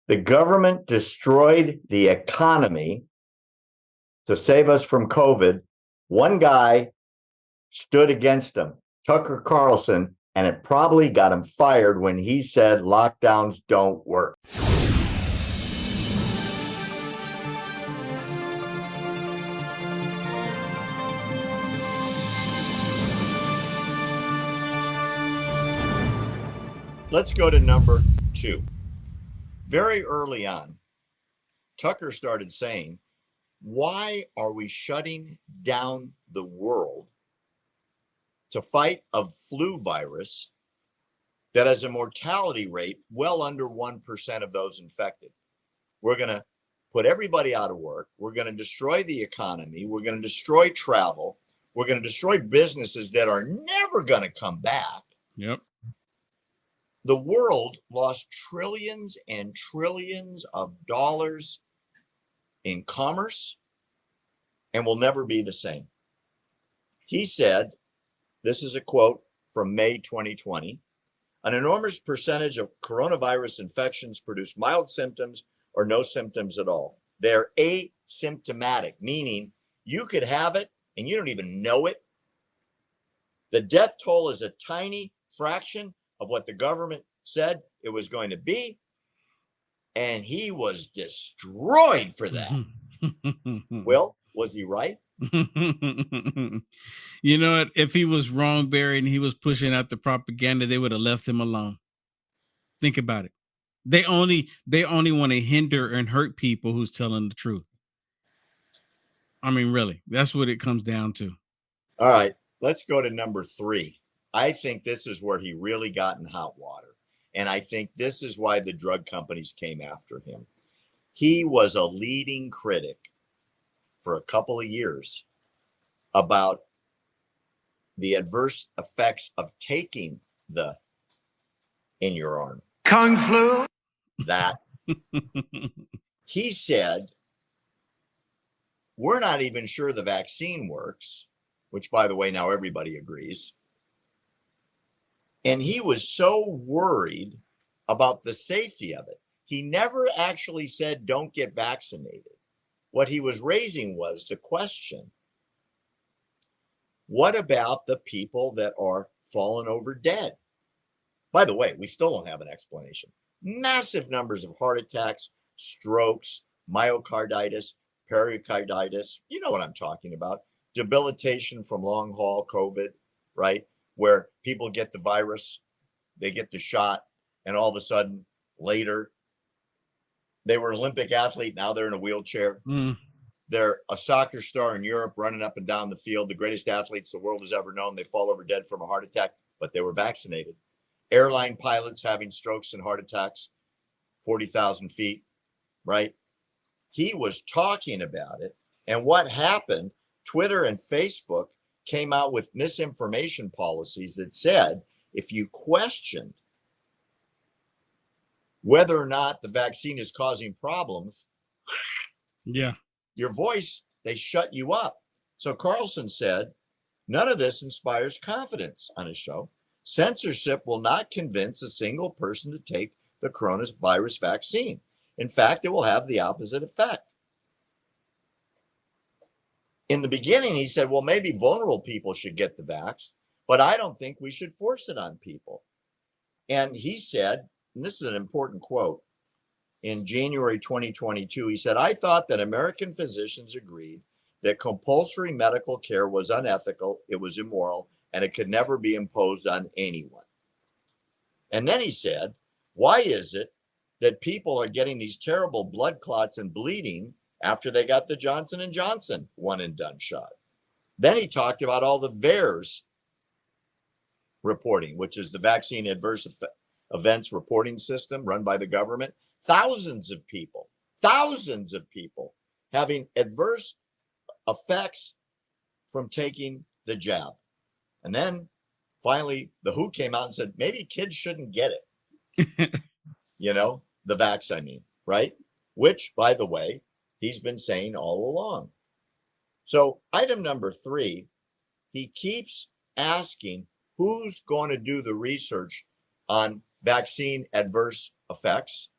The government destroyed the economy to save us from COVID. One guy stood against him, Tucker Carlson, and it probably got him fired when he said lockdowns don't work. Let's go to number 2. Very early on, Tucker started saying, why are we shutting down the world to fight a flu virus that has a mortality rate well under 1% of those infected? We're going to put everybody out of work. We're going to destroy the economy. We're going to destroy travel. We're going to destroy businesses that are never going to come back. Yep. The world lost trillions and trillions of dollars in commerce and will never be the same. He said, this is a quote from May 2020, an enormous percentage of coronavirus infections produce mild symptoms or no symptoms at all. They're asymptomatic, meaning you could have it and you don't even know it. The death toll is a tiny fraction of what the government said it was going to be. And he was destroyed for that. Well, was he right? You know what? If he was wrong, Barry, and he was pushing out the propaganda, they would have left him alone. Think about it. They only want to hinder and hurt people who's telling the truth. I mean, really, that's what it comes down to. All right, let's go to number 3. I think this is where he really got in hot water. And I think this is why the drug companies came after him. He was a leading critic for a couple of years about the adverse effects of taking the in your arm. Kung flu? That. He said, we're not even sure the vaccine works, which, by the way, now everybody agrees. And he was so worried about the safety of it. He never actually said, don't get vaccinated. What he was raising was the question, what about the people that are fallen over dead? By the way, we still don't have an explanation. Massive numbers of heart attacks, strokes, myocarditis, pericarditis. You know what I'm talking about. Debilitation from long haul COVID, right? Where people get the virus, they get the shot, and all of a sudden later, they were an Olympic athlete, now they're in a wheelchair. They're a soccer star in Europe running up and down the field, the greatest athletes the world has ever known. They fall over dead from a heart attack, but they were vaccinated. Airline pilots having strokes and heart attacks, 40,000 feet, right? He was talking about it. And what happened, Twitter and Facebook came out with misinformation policies that said, if you questioned whether or not the vaccine is causing problems, your voice, they shut you up. So Carlson said, none of this inspires confidence on his show. Censorship will not convince a single person to take the coronavirus vaccine. In fact, it will have the opposite effect. In the beginning, he said, well, maybe vulnerable people should get the vax, but I don't think we should force it on people. And he said, and this is an important quote, in January 2022, he said, I thought that American physicians agreed that compulsory medical care was unethical, it was immoral, and it could never be imposed on anyone. And then he said, why is it that people are getting these terrible blood clots and bleeding after they got the Johnson & Johnson one and done shot? Then he talked about all the VAERS reporting, which is the Vaccine Adverse Events Reporting System run by the government. Thousands of people having adverse effects from taking the jab. And then finally, the WHO came out and said, maybe kids shouldn't get it. You know, the vax, I mean, right? Which, by the way, he's been saying all along. So item number 3, he keeps asking who's going to do the research on vaccine adverse effects.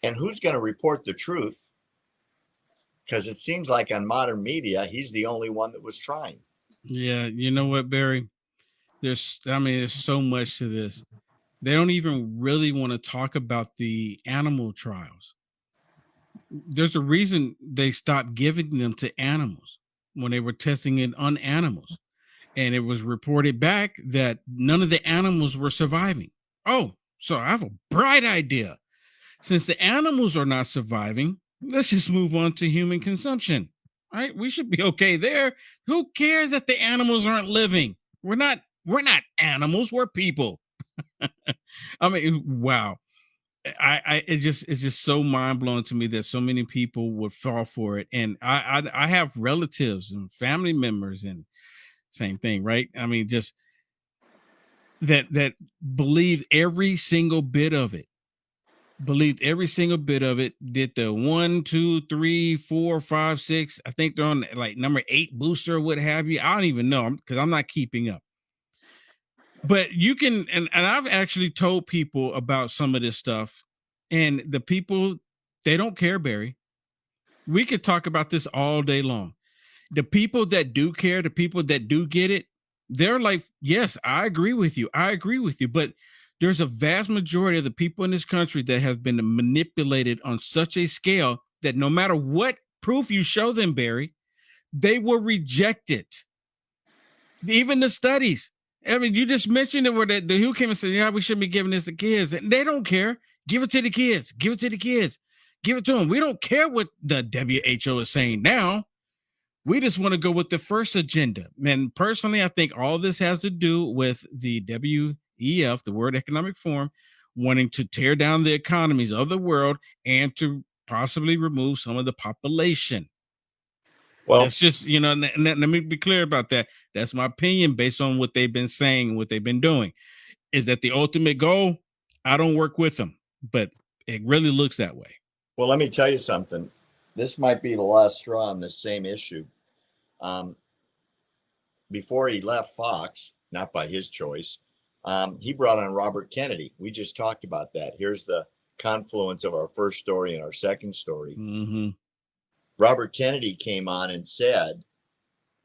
And who's going to report the truth? Because it seems like on modern media, he's the only one that was trying. Yeah, you know what, Barry? There's so much to this. They don't even really want to talk about the animal trials. There's a reason they stopped giving them to animals when they were testing it on animals. And it was reported back that none of the animals were surviving. Oh, so I have a bright idea. Since the animals are not surviving, let's just move on to human consumption. Right? We should be okay there. Who cares that the animals aren't living? We're not animals, we're people. I mean, wow. It's just so mind blowing to me that so many people would fall for it. And I have relatives and family members and same thing, right? I mean, just that believed every single bit of it. Believed every single bit of it. Did the 1, 2, 3, 4, 5, 6. I think they're on like number 8 booster or what have you. I don't even know because I'm not keeping up. But you can, and I've actually told people about some of this stuff, and the people, they don't care, Barry. We could talk about this all day long. The people that do care, the people that do get it, they're like, yes, I agree with you. I agree with you. But there's a vast majority of the people in this country that have been manipulated on such a scale that no matter what proof you show them, Barry, they will reject it. Even the studies. I mean, you just mentioned it where the WHO came and said, yeah, we shouldn't be giving this to kids. And they don't care. Give it to the kids. Give it to the kids. Give it to them. We don't care what the WHO is saying now. We just want to go with the first agenda. And personally, I think all this has to do with the WEF, the World Economic Forum, wanting to tear down the economies of the world and to possibly remove some of the population. Well, that's just, let me be clear about that. That's my opinion based on what they've been saying, what they've been doing. Is that the ultimate goal? I don't work with them, but it really looks that way. Well, let me tell you something. This might be the last straw on this same issue. Before he left Fox, not by his choice, he brought on Robert Kennedy. We just talked about that. Here's the confluence of our first story and our second story. Mm-hmm. Robert Kennedy came on and said,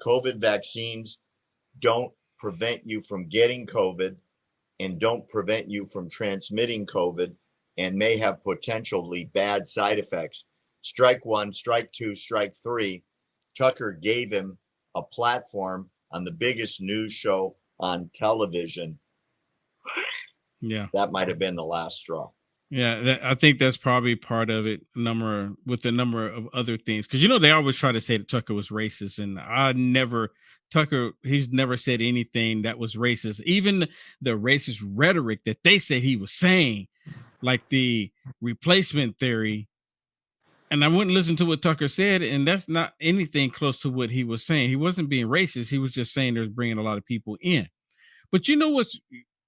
COVID vaccines don't prevent you from getting COVID and don't prevent you from transmitting COVID and may have potentially bad side effects. Strike 1, strike 2, strike 3. Tucker gave him a platform on the biggest news show on television. Yeah. That might have been the last straw. Yeah, I think that's probably part of it, with the number of other things. Because, they always try to say that Tucker was racist. And he's never said anything that was racist. Even the racist rhetoric that they said he was saying, like the replacement theory. And I wouldn't listen to what Tucker said. And that's not anything close to what he was saying. He wasn't being racist. He was just saying there's bringing a lot of people in. But you know what's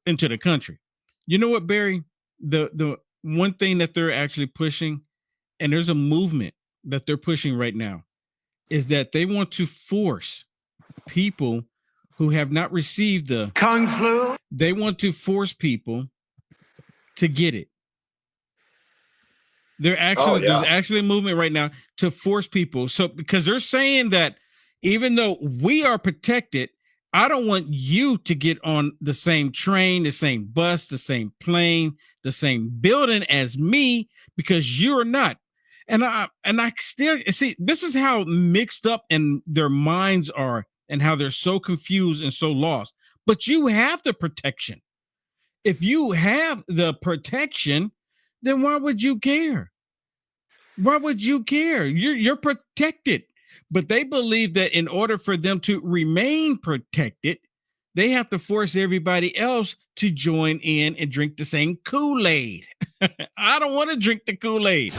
into the country? You know what, Barry? The one thing that they're actually pushing, and there's a movement that they're pushing right now, is that they want to force people who have not received the Kung flu. They want to force people to get it. There's actually a movement right now to force people. So because they're saying that even though we are protected, I don't want you to get on the same train, the same bus, the same plane, the same building as me because you're not. And I still see, this is how mixed up and their minds are and how they're so confused and so lost. But you have the protection. If you have the protection, then why would you care? Why would you care? You're protected. But they believe that in order for them to remain protected, they have to force everybody else to join in and drink the same Kool-Aid. I don't want to drink the Kool-Aid.